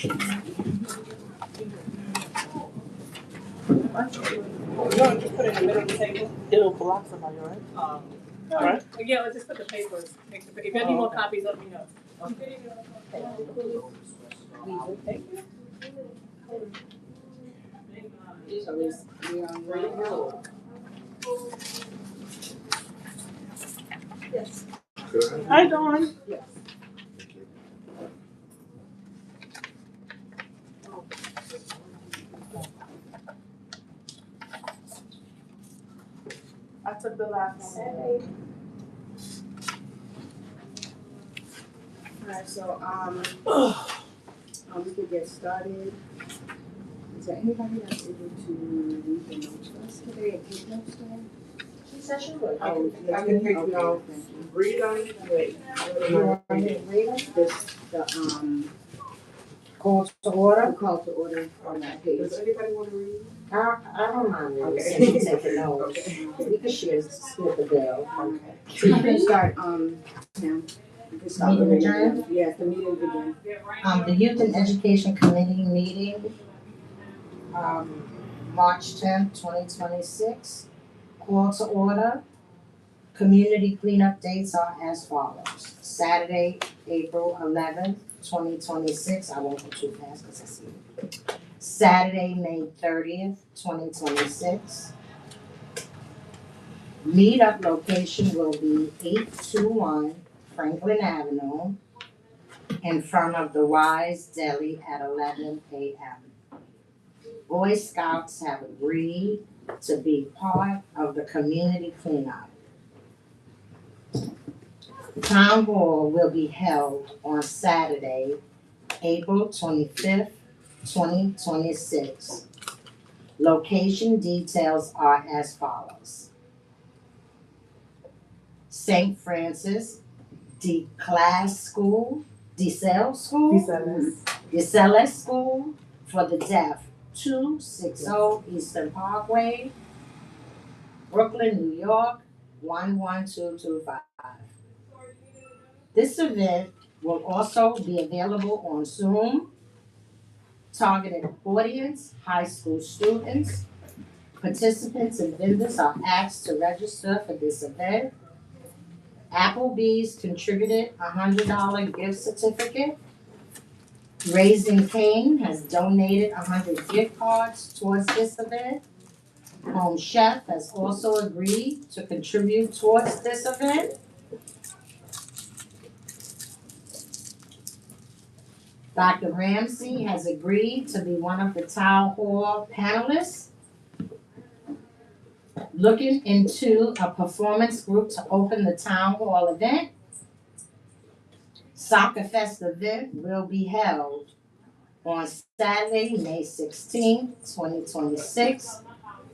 No, just put it in the middle of the table. It'll block somebody, right? Alright. Yeah, let's just put the papers. If you need more copies, let me know. Okay. Thank you. So we on ready now? Yes. Hi, Dawn. Yes. I took the last one. Alright, so, we could get started. Is there anybody that's able to read the notes for us today and take notes today? Session? Oh, I can take okay, notes. thank you. Read on it, wait. You want me to read them? The Call to order. call to order on that page. Does anybody want to read? I don't mind reading, Okay. since you take notes. Okay. We can share, split the bill. Okay. So you can start, Pam. You can start. Meeting the adjourned? Yes, the meeting begin. The Youth and Education Committee meeting, March 10th, 2026. Call to order. Community cleanup dates are as follows. Saturday, April 11th, 2026. I won't go too fast because I see it. Saturday, May 30th, 2026. Meetup location will be 821 Franklin Avenue in front of the Wise Deli at 11 a.m. Boy Scouts have agreed to be part of the community cleanup. Town Hall will be held on Saturday, April 25th, 2026. Location details are as follows. St. Francis DeCelles School School for the Deaf, 260 Eastern Parkway, Brooklyn, New York, 11225. This event will also be available on Zoom. Targeted audience, high school students. Participants and vendors are asked to register for this event. Applebee's contributed a $100 gift certificate. Raising Cane has donated 100 gift cards towards this event. Home Chef has also agreed to contribute towards this event. Dr. Ramsey has agreed to be one of the town hall panelists. Looking into a performance group to open the town hall event. Soccer Fest event will be held on Saturday, May 16th, 2026.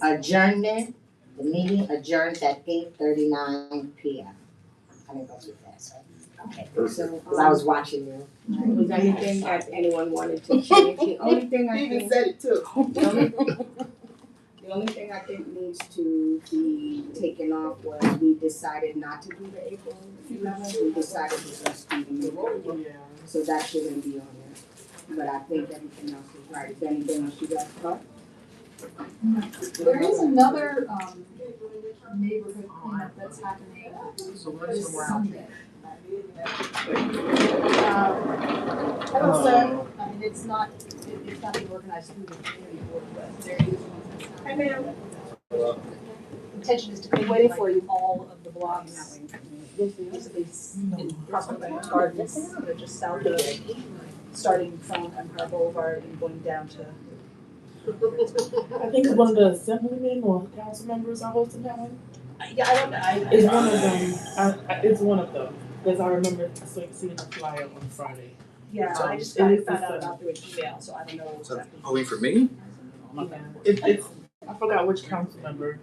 Adjournment, the meeting adjourns at 8:39 p.m. I didn't go too fast, right? Okay, So, because I was watching you. was there anything that anyone wanted to change? The only thing I He think. even said it too. The only thing I think needs to be taken off was we decided not to do the April 11th, we decided to just do the meeting. Yeah. So that shouldn't be on there. But I think everything else is right. Is there anything else you guys thought? There is another neighborhood cleanup that's happening So when's this the round? Sunday. I don't know, I mean, it's not being organized through the community board, but there is one that's happening. Intention is to clean Waiting like for you. all of the blocks, basically in approximately gardens, they're just south of, starting from Empire Boulevard and going down to. I think it's one of the assemblymen or council members are hosting that one. Yeah, I don't know, It's one of them. It's one of them. Because I remember seeing a flyer on Friday. yeah, I just It is found the out about through an email, so I don't know exactly. Wait for me? It's I forgot which council member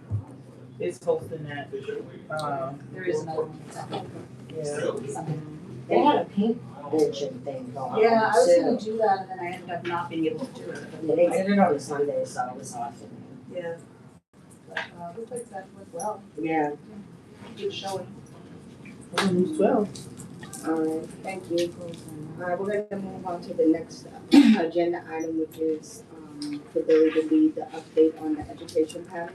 is hosting that. There is another one that's happening. Yeah. They had a paint benching thing going on. Yeah, I was too. gonna do that and then I ended up not being able to do it. Yeah, they did it on a Sunday, so it was awesome. Yeah. But, looks like that went well, Yeah. good showing. News 12. Alright, thank you. Alright, we're gonna move on to the next agenda item, which is, for Billy to lead the update on the education panel.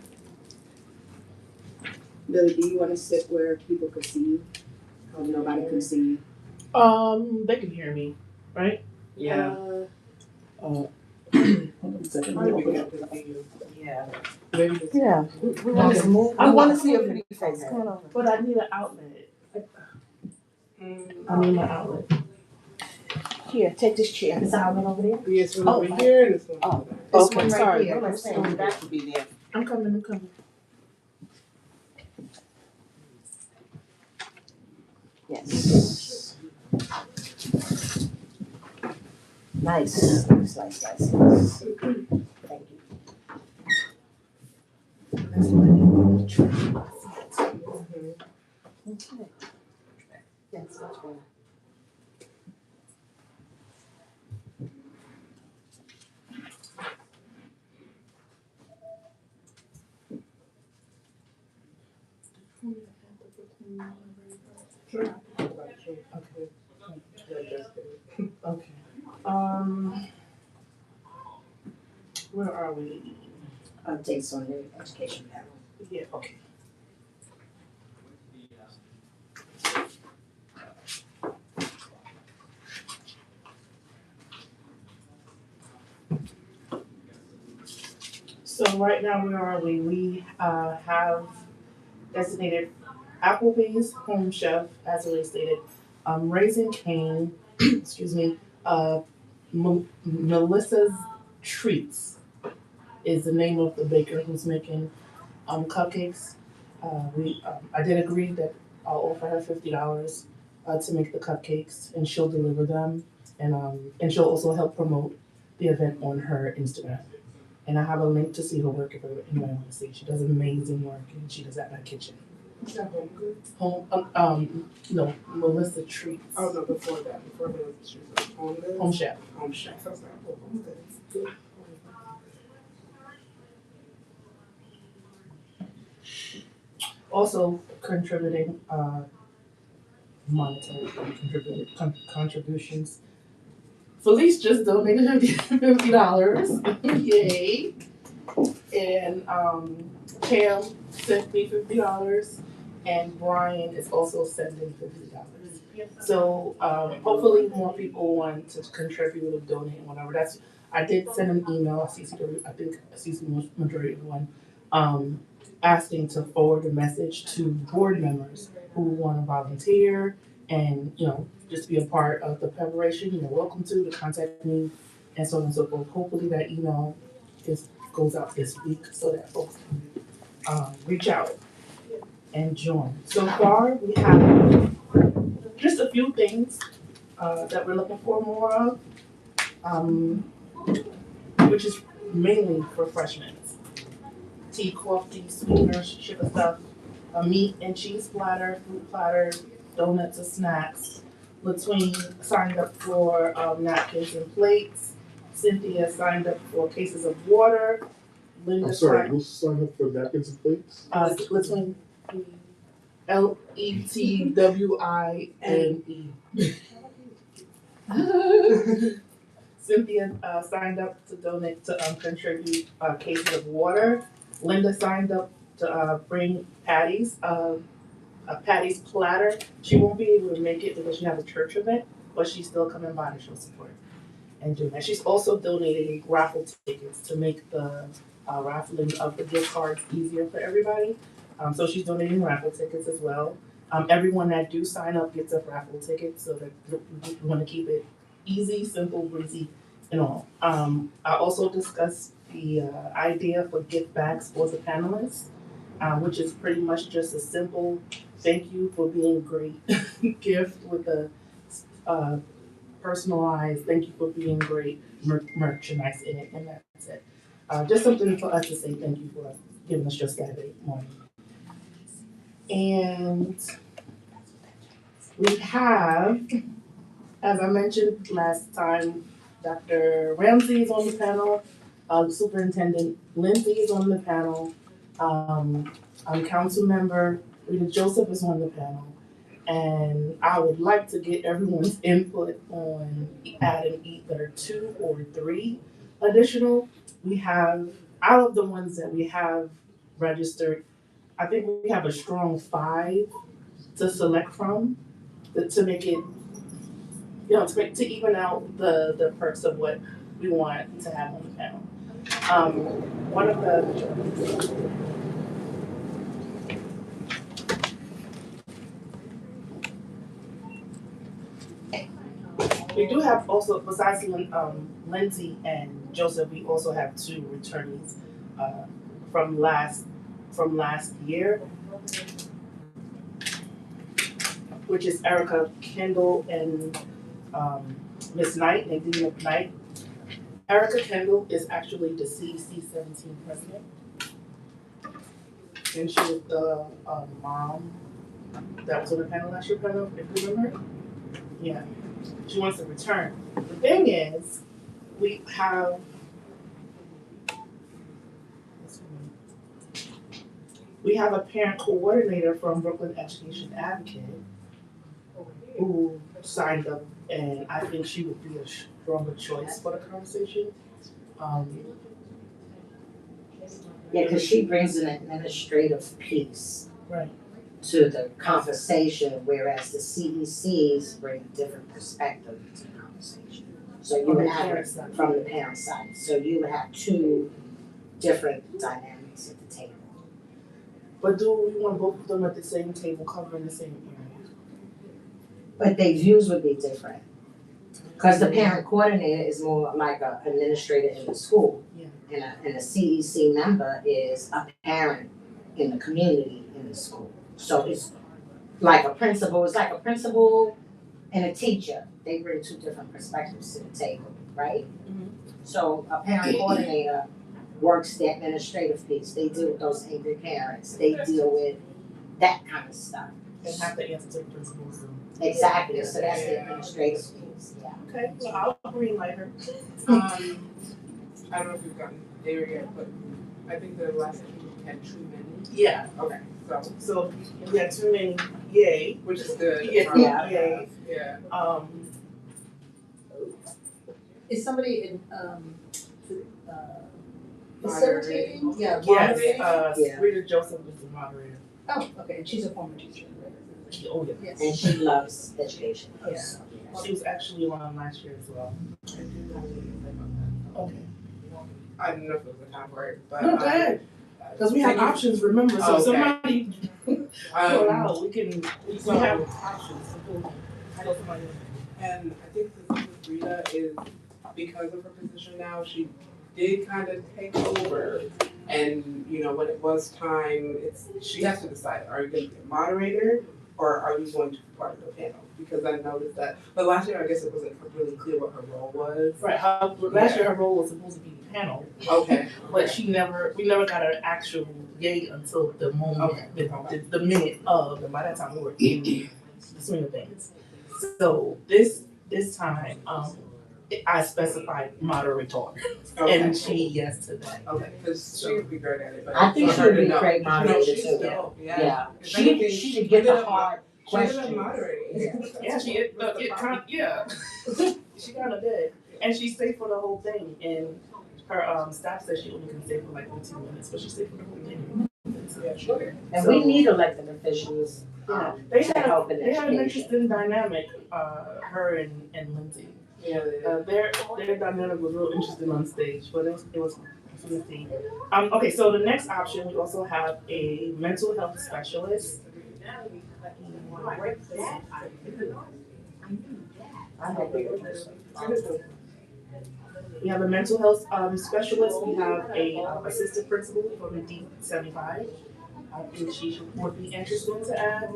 Billy, do you wanna sit where people could see you? Or nobody can see you? They can hear me, right? Yeah. Yeah. Yeah. We want to move. I We want wanna to see your pretty face. Come on. But I need an outlet. I need my outlet. Here, take this chair. This outlet over there. Yes, one Oh, over here and this one. Oh. over there. This Okay, one right sorry. here. I'm saying that should be there. I'm coming. Yes. Nice. Nice. Thank you. Okay. Yes, much better. Okay. Where are we? Updates on the education panel. Yeah, okay. So right now, where are we? We have designated Applebee's Home Chef, as already stated, Raising Cane, excuse me, Melissa's Treats is the name of the baker who's making cupcakes. I did agree that I'll offer her $50 to make the cupcakes, and she'll deliver them, and she'll also help promote the event on her Instagram. And I have a link to see her work if anyone wants to see. She does amazing work, and she does that in her kitchen. Is that home good? No, Melissa Treats. Oh, no, before that, before the street, home good? Home Chef. Home chef. I was like, oh, home good. Good. Also contributing monetary contributions. Felice just donated $50. Yay! And Pam sent me $50, and Brian is also sending $50. So hopefully more people want to contribute or donate and whatever. I did send an email. I think majority of everyone, asking to forward a message to board members who want to volunteer and just be a part of the preparation. You're welcome to contact me and so on and so forth. Hopefully that email goes out this week so that folks can reach out and join. So far we have just a few things that we're looking for more of, which is mainly for freshmen. Tea, coffee, sweeteners, sugar stuff, a meat and cheese platter, fruit platter, donuts and snacks. Latween signed up for napkins and plates. Cynthia signed up for cases of water. Linda I'm sorry, who's signed up for napkins and plates? Latween, Letwine. Cynthia signed up to donate to contribute cases of water. Linda signed up to bring Patty's, a Patty's platter. She won't be able to make it because she has a church event, but she's still coming by to show support and doing that. She's also donating raffle tickets to make the raffling of the gift cards easier for everybody. So she's donating raffle tickets as well. Everyone that do sign up gets a raffle ticket, so that we want to keep it easy, simple, breezy, and all. I also discussed the idea for gift bags for the panelists, which is pretty much just a simple thank you for being great gift with a personalized thank you for being great merchandise in it, and that's it. Just something for us to say thank you for giving us your Saturday morning. And we have, as I mentioned last time, Dr. Ramsey is on the panel, Superintendent Lindsay is on the panel, Council Member Rita Joseph is on the panel, And I would like to get everyone's input on adding either 2 or 3 additional. We have, out of the ones that we have registered, I think we have a strong 5 to select from, to make it, to even out the perks of what we want to have on the panel. One of the We do have also, besides Lindsay and Joseph, we also have 2 returnees uh, from last year, which is Erica Kendall and Miss Knight, Nadine McKnight. Erica Kendall is actually the CEC 17 president, and she was the mom that was on the panel last year, if you remember. Yeah. She wants to return. The thing is, we have a parent coordinator from Brooklyn Education Advocate who signed up, and I think she would be a stronger choice for the conversation. Yeah, because she brings an administrative piece Right. to the conversation, whereas the CECs bring a different perspective to the conversation. So you would have it from the parent side, so you would have 2 different dynamics at the table. But do we want both of them at the same table covering the same area? But their views would be different. Because the parent coordinator is more like an administrator in the school. Yeah. And a CEC member is a parent in the community in the school. So it's like a principal and a teacher. They bring 2 different perspectives to the table, right? Mhm. So a parent coordinator works the administrative piece. They deal with those angry parents. They deal with that kind of stuff. And have to answer to the principals. Exactly, so that's the administrative piece, yeah. Okay, well, I'll green light her. I don't know if we've gotten there yet, but I think the last time we had too many. Yeah, Okay, so we had too many, yay. which is good. Yeah. Yeah. Is somebody in, facilitating? Yeah, Yes, moderating? Yeah. Rita Joseph is the moderator. Oh, okay, and she's a former teacher, right? Oh, yeah. Yes. And she loves education. Yeah. She was actually on last year as well. I do have anything to say about that. Okay. I don't know if it was the time for it, but. No, go ahead. Because we have options, remember, so Okay. somebody pull out, we have options. I know somebody. And I think the thing with Rita is because of her position now, she did kind of take over. And, when it was time, she has to decide, are you going to be a moderator or are you going to be part of the panel? Because I noticed that, but last year I guess it wasn't really clear what her role was. Right, last year her role was supposed to be the panel, Okay. but we never got an actual yay until the moment, the minute of, and by that time we were in the swing of things. So this time, I specified moderator, and she yes to that. Okay, because she would be great at it, but. I think for she her would to be know. great moderator No, she's too. dope, Yeah, If she anything, should get the hard She ended up questions. moderating. Yeah, she kind of did, and she stayed for the whole thing. And her staff said she only can stay for like 15 minutes, but she stayed for the whole thing. Yeah, sure. And we need elected officials, They to help in had an education. interesting dynamic, her and Lindsay. Yeah, Their dynamic was real interesting on stage, but it was awesome to see. Okay, so the next option, we also have a mental health specialist. We have a mental health specialist. We have a assistant principal from the D75. I think she would be interested to add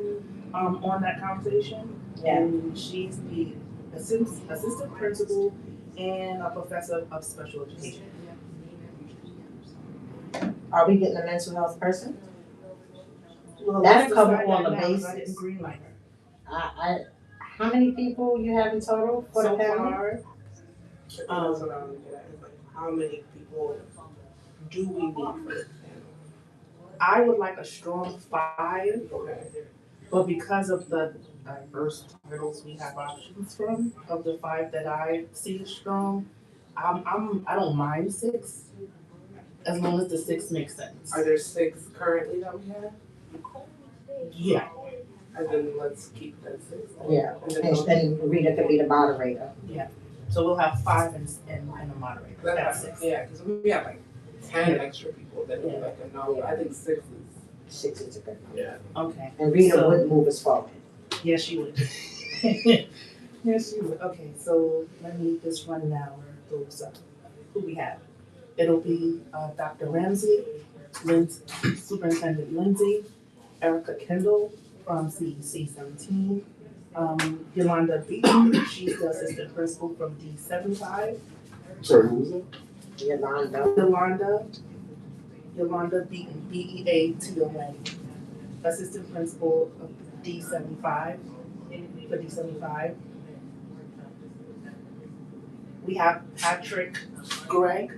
on that conversation. Yeah. And she's the assistant principal and a professor of special education. Are we getting a mental health person? Well, That'll let's cover decide all that the now, 'cause I bases. didn't green light her. How many people you have in total for the So panel? far, that's what I'm looking at, is like, how many people do we need for this panel? I would like a strong 5, Okay. but because of the diverse titles we have options from. Of the 5 that I see as strong, I don't mind 6 as long as the 6 makes sense. Are there 6 currently that we have? Yeah, And then let's keep that 6. Yeah, and then Rita could be the moderator. so we'll have 5 and a moderator. That's 6. Yeah, because we have like 10 extra people that do like a no, I think 6 is. 6 is a good number. Yeah. Okay. And Rita So- would move us forward. Yes, she would. Yes, she would. Okay, so let me just run now those who we have. It'll be Dr. Ramsey, Superintendent Lindsay, Erica Kendall from CEC 17, Yolanda Beaton, she's the assistant principal from D75. Sorry, who was that? Yolanda. Yolanda Beaton, BEATON, assistant principal of D75, for D75. We have Patrick Gregg,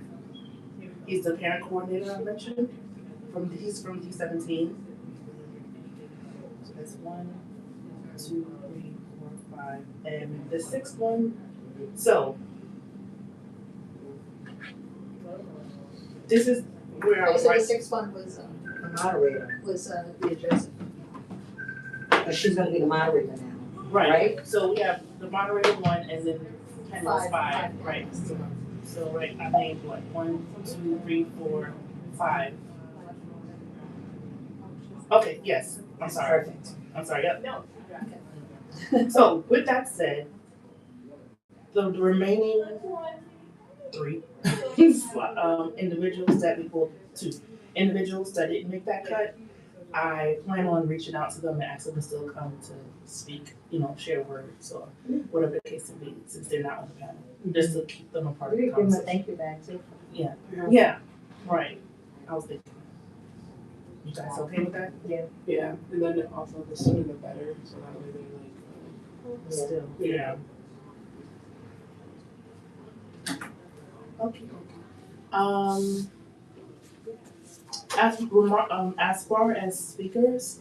he's the parent coordinator I mentioned, he's from D17. So that's 1, 2, 3, 4, 5, and the 6th one, so. This is where I was So the right, 6th one was, The moderator. the adjacent. But she's gonna be the moderator now. right, so we have the moderator 1 and then Ken was 5, Five. right? So right, I named what, 1, 2, 3, 4, 5. Okay, yes, I'm sorry. Perfect. I'm sorry, yep. So with that said, the remaining 3 individuals that we pulled, 2 individuals that didn't make that cut, I plan on reaching out to them and asking them to still come to speak, share words or whatever the case may be, since they're not on the panel, just to keep them a part of We the could give them a conversation. thank you back too. Yeah, right. I was thinking. You guys okay with that? Yeah, and then also the sooner the better, so that way they're like, Still, yeah. Okay. As far as speakers,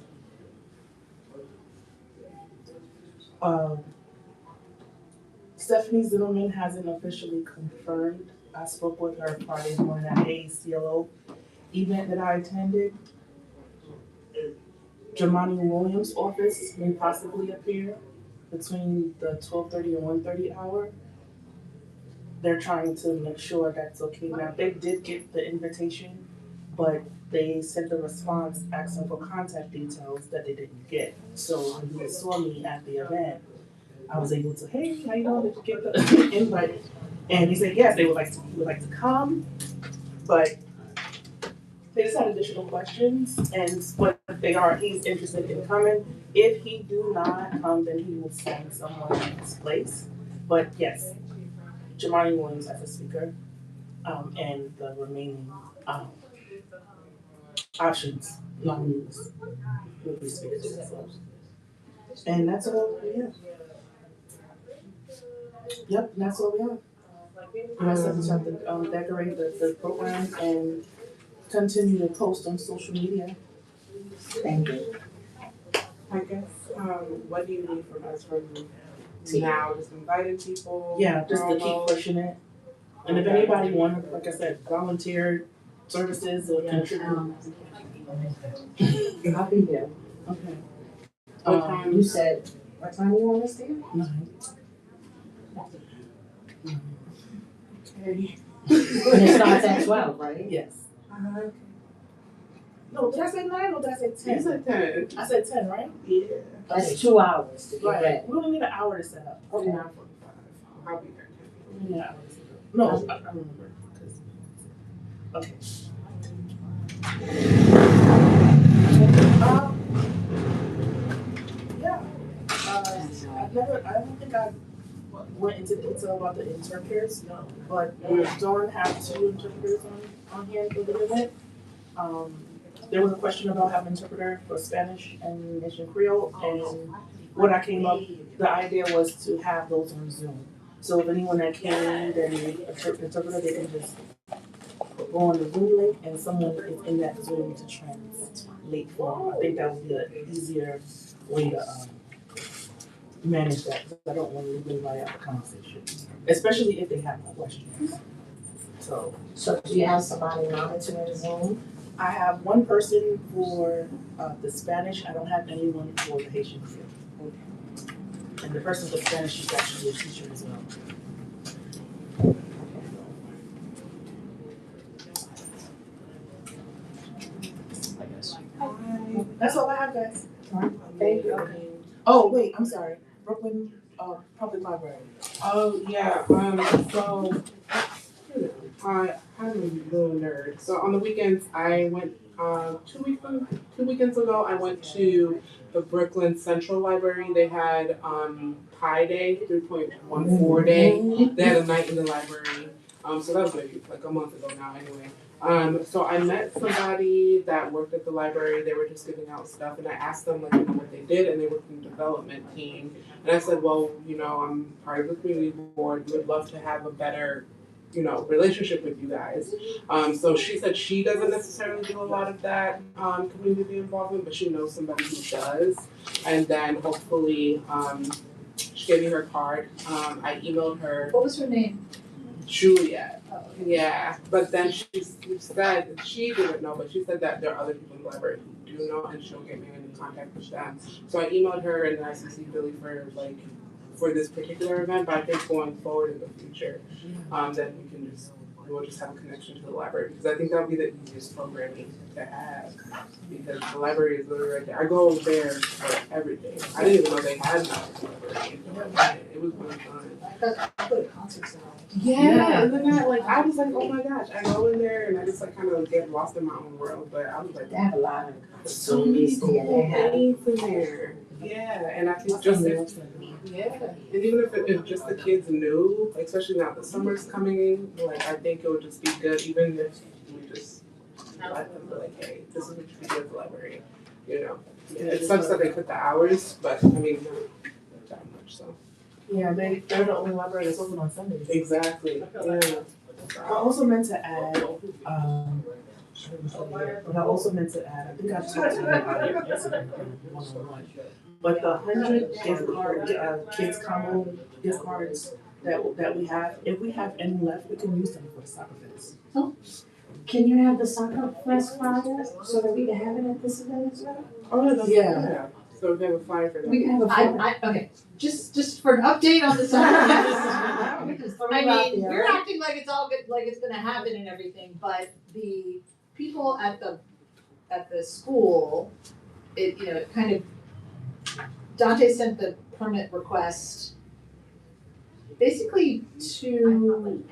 Stephanie Zimmerman hasn't officially confirmed. I spoke with her Friday morning at ACLO event that I attended. Jamani Williams' office may possibly appear between the 12:30 and 1:30 hour. They're trying to make sure that's okay. Now, they did get the invitation, but they sent a response asking for contact details that they didn't get. So when he saw me at the event, I was able to, hey, how you doing? Did you get the invite? And he said, yes, he would like to come, but they just had additional questions, and what he's interested in coming. If he do not come, then he will send someone in his place. But yes, Jamani Williams as a speaker, and the remaining options, nominees, will be speakers themselves. And that's all we have. Yep, that's all we have. The rest of us have to decorate the program and continue to post on social media. Thank you. I guess, what do you need from us from now, just inviting people? Yeah, just to keep promo? pushing it. And if anybody wanted, like I said, volunteer services or contribute. I'll be here. Okay. What time? You said, what time you want us there? 9. Okay. And it starts at 12, right? Yes. No, did I say 9 or did I say 10? You said 10. I said 10, right? Yeah. That's 2 hours to get Right. ready. We only need an hour to set up. Okay. 9:45. I'll be there. We need an hour to set up. No, I remember. 'Cause- Okay. Yeah. I don't think I went into detail about the interpreters, but we don't have 2 interpreters on here for the event. There was a question about having an interpreter for Spanish and Haitian Creole, and what I came up, the idea was to have those on Zoom. So if anyone that came that needed an interpreter, they can just go on the Zoom link and someone is in that Zoom to translate for them. I think that would be an easier way to manage that, because I don't want to leave anybody out of the conversation, especially if they have questions. So So do you have somebody monitoring Zoom? I have one person for the Spanish, I don't have anyone for the Haitian field. And the person for Spanish, she's actually a teacher as well. That's all I have, guys. Thank you. Oh, wait, I'm sorry. Brooklyn Public Library. Oh, yeah, so, I'm a little nerd. So on the weekends, I went, 2 weekends ago, I went to the Brooklyn Central Library. They had, Pi Day, 3.14 Day. They had a night in the library. So that was maybe like a month ago now anyway. So I met somebody that worked at the library. They were just giving out stuff, and I asked them like, what they did, and they worked in the development team. And I said, well, I'm part of the community board. Would love to have a better, relationship with you guys. So she said she doesn't necessarily do a lot of that community involvement, but she knows somebody who does. And then hopefully, she gave me her card. I emailed her. What was her name? Juliet. Oh, Yeah, but then she said she didn't know, but she said that there are other people in the library who do know, and she'll get me in contact with them. So I emailed her and then I CC'd Billy for this particular event, but I think going forward in the future, then we'll just have a connection to the library, because I think that would be the easiest programming to have, because the library is literally right there. I go over there for everything. I didn't even know they had that library. It was really fun. I put a concert sound. Yeah, and then I was like, oh my gosh, I go in there and I just kind of get lost in my own world, but I was like, They have a lot of so many facilities cool there. They have. things in there. Yeah, and I think just and even if just the kids knew, especially now the summer's coming in, I think it would just be good, even if we just let them be like, hey, this is what you can do at the library, It sucks that they cut the hours, but I mean, not that much, so. Yeah, they're the only library that's open on Sundays. Exactly, yeah. I also meant to add, I think I talked to you about it yesterday, one-on-one. But the 100 gift card, kids combo gift cards that we have, if we have any left, we can use them for the soccer fest. Can you have the soccer fest flyers so that we can have it at this event as well? Oh, Yeah. So we have a flyer for that. We can have a flyer. Okay, just for an update on this. I We just throw it out mean, there, we're right? acting like it's all good, like it's gonna happen and everything, but the people at the school, it kind of, Dante sent the permit request basically to,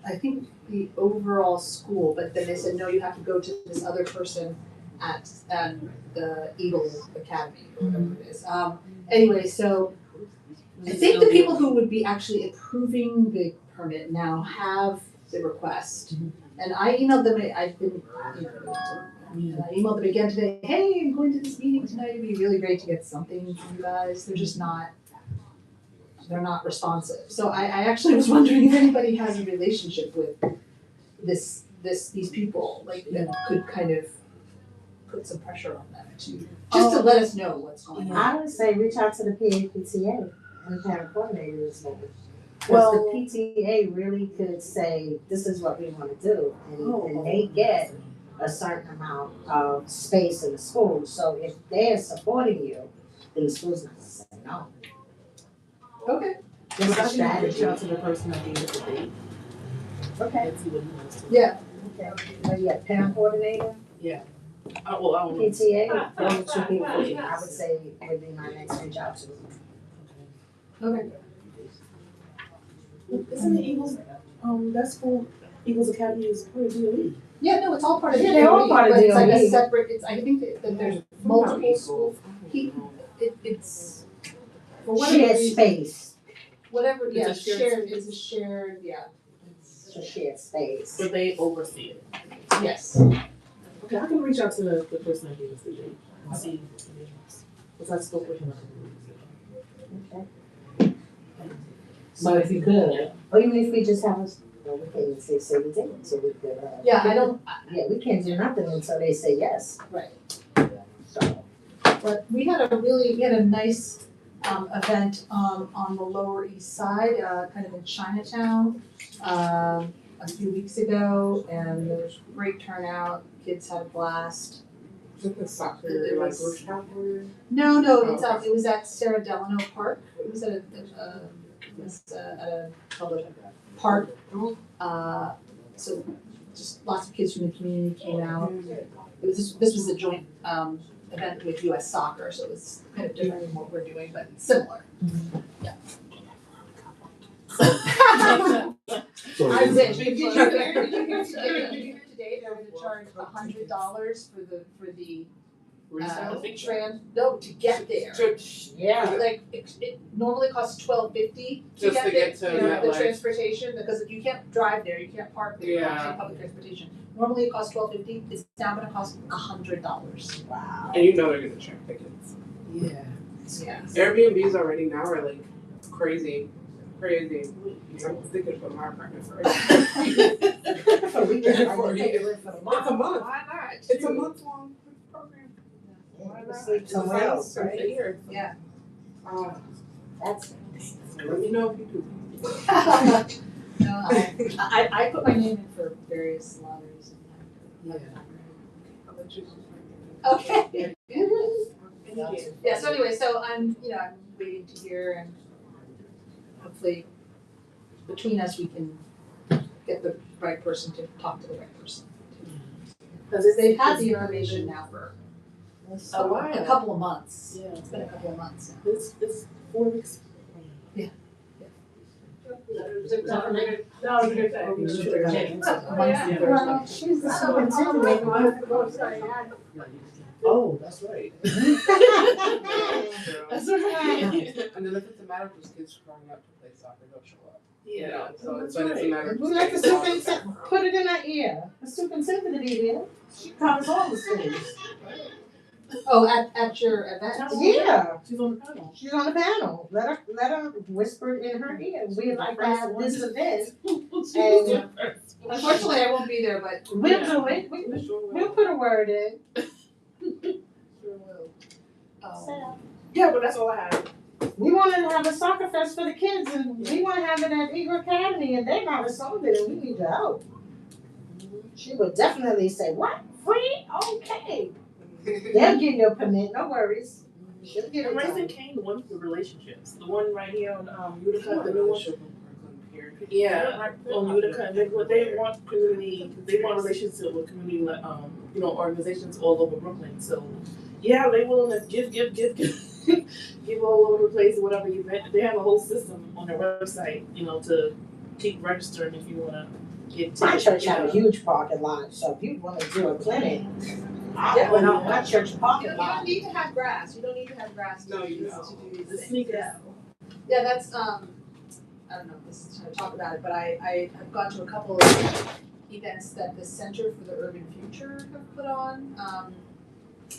I think, the overall school, but then they said, no, you have to go to this other person at the Eagle Academy or whatever it is. Anyway, so I think the people who would be actually approving the permit now have the request. And I emailed them, I've been, and I emailed them again today, hey, I'm going to this meeting tonight, it'd be really great to get something from you guys. They're not responsive. So I actually was wondering if anybody has a relationship with these people, that could kind of put some pressure on them to let us know what's going on. I would say reach out to the PTA and parent coordinators. Well- Because the PTA really could say, this is what we want to do, and they get a certain amount of space in the school. So if they're supporting you, then the school's not gonna say no. Okay. It's a Reach strategy. out to the person that gave us the date Okay. and see what he wants to. Yeah. Okay. But yeah, parent coordinator, I don't know. PTA, those are two people I would say would be my next reach out to. Okay. Isn't the Eagles, that school, Eagles Academy is part of DOE? Yeah, no, it's all part of the Yeah, they're all DOE, part of but it's like a DOE. separate, I think that there's multiple schools. It's, for whatever Shared reason, space, whatever, It's yeah, a shared shared, it's a shared, yeah. it's a shared space. So they oversee it. Yes. Okay, I can reach out to the person that gave us the date and see what he wants. Because I spoke with him a couple of weeks ago. Okay. So if you could. Or even if we just have us, we can say we did, so we could, Yeah, I don't, yeah, we can't do nothing until they say yes. right. So, But we had a nice event on the Lower East Side, kind of in Chinatown, a few weeks ago, and there was great turnout, kids had a blast. Is it the soccer, It like, was- rooftop or? No, it's Oh, okay. it was at Sarah Delano Park, it was at a public park. So just lots of kids from the community came out. It was, this was a joint event with US Soccer, so it was kind of different than what we're doing, but similar. Yeah. So I is- wish, did you hear today, they're gonna charge $100 for the to get there. Yeah. Like, it normally costs $12.50 to Just get to there, get to you know, the MetLife. transportation, because you can't drive there, you can't park there, you Yeah. have public transportation. Normally it costs $12.50, it's now gonna cost $100. Wow. And you know they're gonna check tickets. Yeah. Yeah. Airbnbs already now are like crazy. I'm thinking for my apartment for For weekend, I can take it for the It's month. a month. Why not? It's a month-long program. You can sleep somewhere else, right? Here. Yeah. That's Let me know if you do. No, I put my name in for various lotteries and I'll let you. Okay. Thank you. Yeah, so anyway, so I'm waiting to hear, and hopefully between us, we can get the right person to talk to the right person. Because they've had the information now for A while. a couple of months. Yeah. It's been a couple of months now. It's 4 weeks. Well, she's the superintendent. Oh, that's right. That's right. And then if it's a matter of just kids growing up to play soccer, they'll show up. Yeah. So That's it's when it's a right. matter of. We let the just getting superintendent, put it in her ear. The superintendent be there. She covers all the schools. Oh, at your event? Yeah, She's on the panel. she's on the panel. Let her whisper it in her ear. We'd like to have this event. And Unfortunately, I won't be there, but we'll do it. We'll put a word in. sure will. Yeah, but that's all I have. We wanted to have a soccer fest for the kids and we wanna have it at Eagle Academy and they're not responding and we need your help. She would definitely say, what, free? Okay. They'll give you a permit, no worries. She'll give And it to Raising you. Cane, the one for relationships, the one right here on Utica, the new one. Yeah, on Utica, they want community, they want relationship with community, organizations all over Brooklyn, so. Yeah, they willing to give, give all over the place, whatever event, they have a whole system on their website, to keep registering if you wanna get My tickets. church had a huge parking lot, so if you wanna do a clinic, I went out my church You parking don't lot. need to have grass, you don't need to have grass No, to you do don't. these The things. sneakers. Yeah, that's, I don't know, if this is trying to talk about it, but I have gone to a couple of events that the Center for the Urban Future have put on.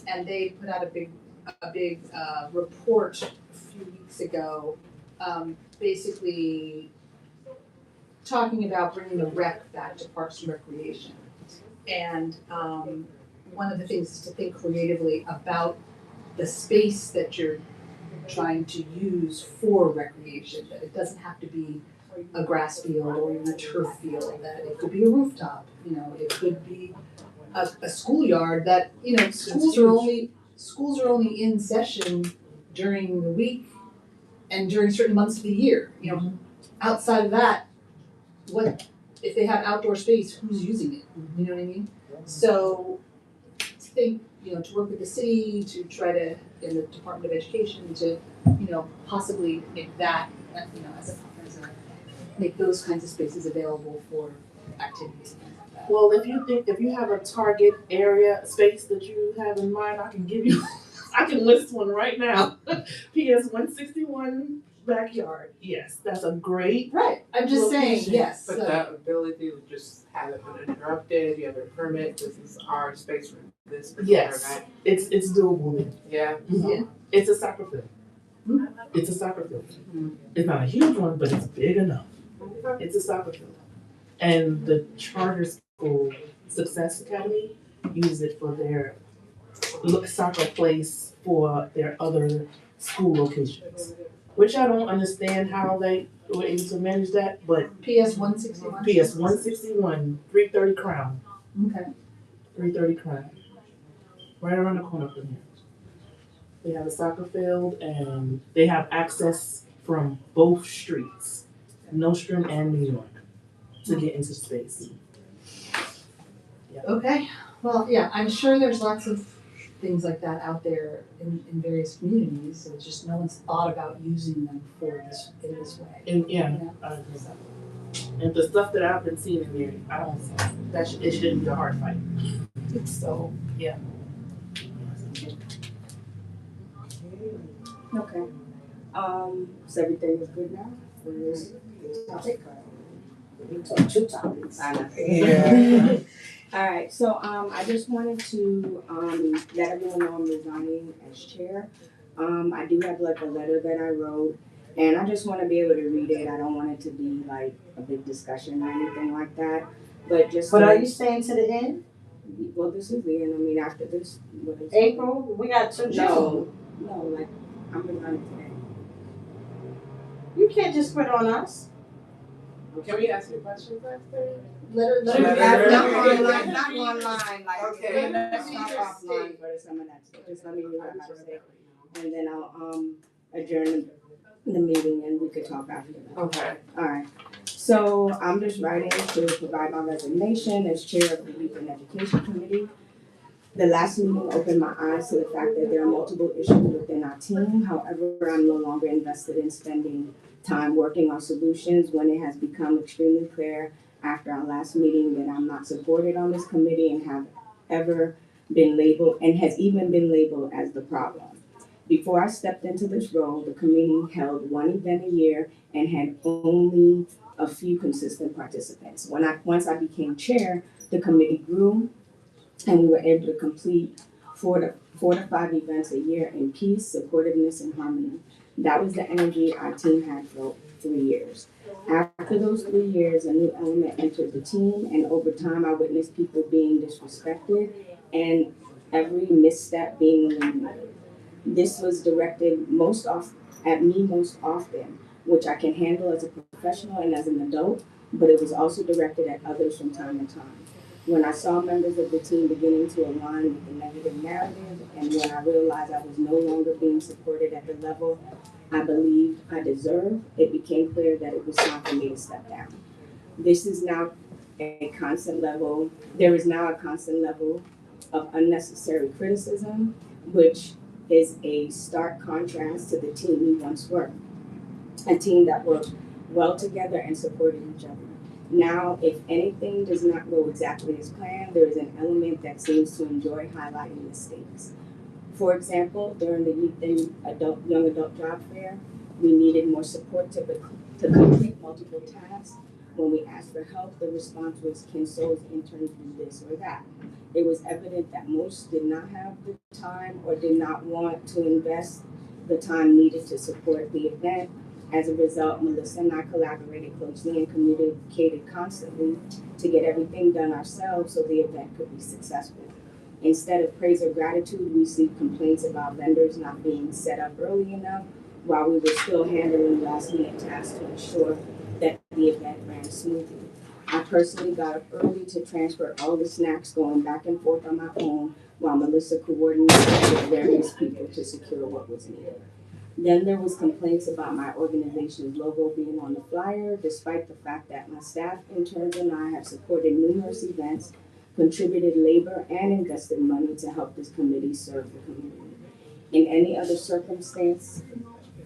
And they put out a big report a few weeks ago, basically talking about bringing the rec back to Parks and Recreation. And one of the things is to think creatively about the space that you're trying to use for recreation, that it doesn't have to be a grass field or even a turf field, that it could be a rooftop, it could be a schoolyard that, schools are only in session during the week and during certain months of the year, outside of that, what, if they have outdoor space, who's using it, you know what I mean? So, to think, to work with the city, to try to, in the Department of Education, to, possibly make that, as a, make those kinds of spaces available for activities and things like that. Well, if you have a target area, space that you have in mind, I can give you, I can list one right now. PS 161 backyard, yes, that's a great. Right, I'm just saying, Location. yes, But so, that ability to just have it uninterrupted, you have a permit, this is our space for this particular Yes. event. It's doable then. Yeah. Yeah. It's a soccer field. It's a soccer field. It's not a huge one, but it's big enough. It's a soccer field. And the charter school Success Academy uses it for their soccer place for their other school locations. Which I don't understand how they were able to manage that, but PS 161. PS 161, 330 Crown, Okay. 330 Crown, right around the corner from here. They have a soccer field and they have access from both streets, Nostrum and New York, to get into space. Okay, well, yeah, I'm sure there's lots of things like that out there in various communities, it's just no one's thought about using them for this, in this way. And yeah, Yeah. I agree. And the stuff that I've been seeing in there, I don't, it shouldn't be a hard fight. So, yeah. Okay. So everything is good now for this topic? We took 2 topics. I know. Yeah. All right, so I just wanted to let everyone know I'm resigning as chair. I do have like a letter that I wrote, and I just want to be able to read it. I don't want it to be like a big discussion or anything like that, but just. But are you staying to the end? Well, this is the end. I mean, after this, what is April? We got 2 June. No, like I'm resigning today. You can't just quit on us. Can we ask you questions after? Let Sure. her- Not online, not online, like. Okay. Let's talk offline for some of that stuff. Just let me hear what I have to say. And then I'll adjourn the meeting and we could talk after that. Okay. Alright, so I'm just writing to provide my resignation as chair of the Youth and Education Committee. The last meeting opened my eyes to the fact that there are multiple issues within our team. However, I'm no longer invested in spending time working on solutions when it has become extremely clear after our last meeting that I'm not supported on this committee and have ever been labeled and has even been labeled as the problem. Before I stepped into this role, the committee held 1 event a year and had only a few consistent participants. Once I became chair, the committee grew and we were able to complete 4 to 5 events a year in peace, supportiveness, and harmony. That was the energy our team had for 3 years. After those 3 years, a new element entered the team, and over time, I witnessed people being disrespected and every misstep being eliminated. This was directed at me most often, which I can handle as a professional and as an adult, but it was also directed at others from time to time. When I saw members of the team beginning to align with the negative narrative, and when I realized I was no longer being supported at the level I believed I deserved, it became clear that it was time for me to step down. There is now a constant level of unnecessary criticism, which is a stark contrast to the team we once were. A team that worked well together and supported each other. Now, if anything does not go exactly as planned, there is an element that seems to enjoy highlighting mistakes. For example, during the Youth and Young Adult Job Fair, we needed more support to complete multiple tasks. When we asked for help, the response was, can Souls interns do this or that? It was evident that most did not have the time or did not want to invest the time needed to support the event. As a result, Melissa and I collaborated closely and communicated constantly to get everything done ourselves so the event could be successful. Instead of praise or gratitude, we received complaints about vendors not being set up early enough while we were still handling last-minute tasks to ensure that the event ran smoothly. I personally got up early to transfer all the snacks going back and forth on my own while Melissa coordinated with various people to secure what was needed. Then there was complaints about my organization's logo being on the flyer, despite the fact that my staff, interns, and I have supported numerous events, contributed labor, and invested money to help this committee serve the community. In any other circumstance,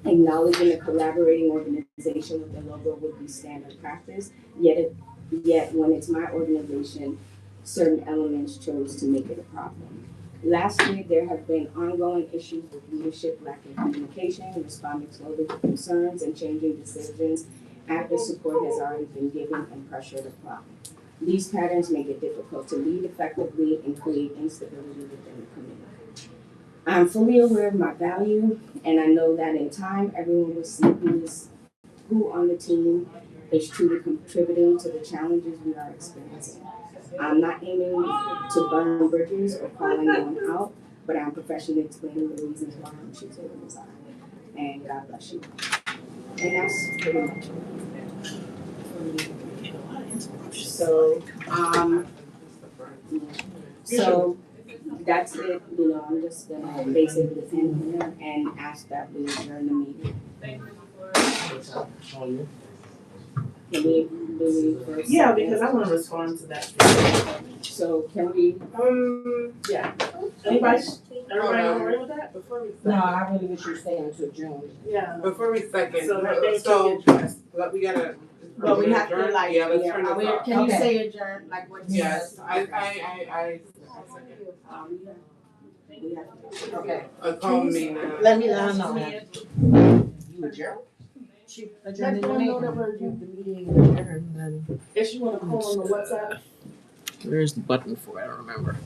acknowledging a collaborating organization with a logo would be standard practice, yet when it's my organization, certain elements chose to make it a problem. Lastly, there have been ongoing issues with leadership lacking communication, responding slowly to concerns, and changing decisions after support has already been given and pressure to apply. These patterns make it difficult to lead effectively and create instability within the community. I'm fully aware of my value, and I know that in time, everyone will see who on the team is truly contributing to the challenges we are experiencing. I'm not aiming to burn bridges or calling anyone out, but I'm professionally explaining the reasons why I'm choosing to resign. And God bless you. And that's pretty much it. So, so that's it, you know, I'm just gonna basically end here and ask that we adjourn the meeting. Can we do we first? Yeah, because I wanna respond to that. So can we, Yeah. Everybody alright with that? Before we No, second, I really wish you stay until June. Yeah. before we second, So that thing so, can get addressed. but we gotta. but we have to adjourn? like, Yeah, let's yeah, turn this off. can you Okay. say adjourn, like what? Yes, I We have to. Okay. call me now. Let me let her know that. You adjourn? She Let adjourned the them know that meeting. we're doing the meeting adjourned, then if you wanna call on the WhatsApp. Where's the button for it? I don't remember.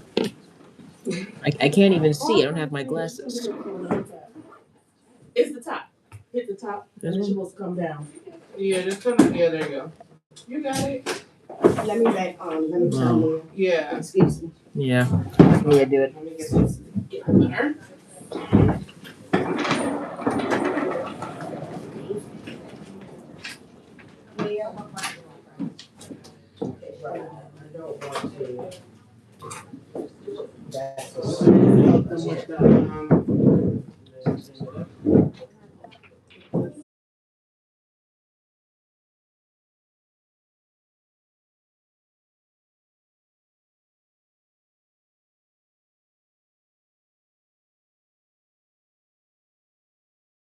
I can't even see. I don't have my glasses. It's the top. Hit the top, and This then one? she wants to come down. Yeah, just turn it, yeah, there you go. You got it? Let me tell you, Yeah. excuse me. Yeah. Yeah, do it. Let me get this. Get her there. Um,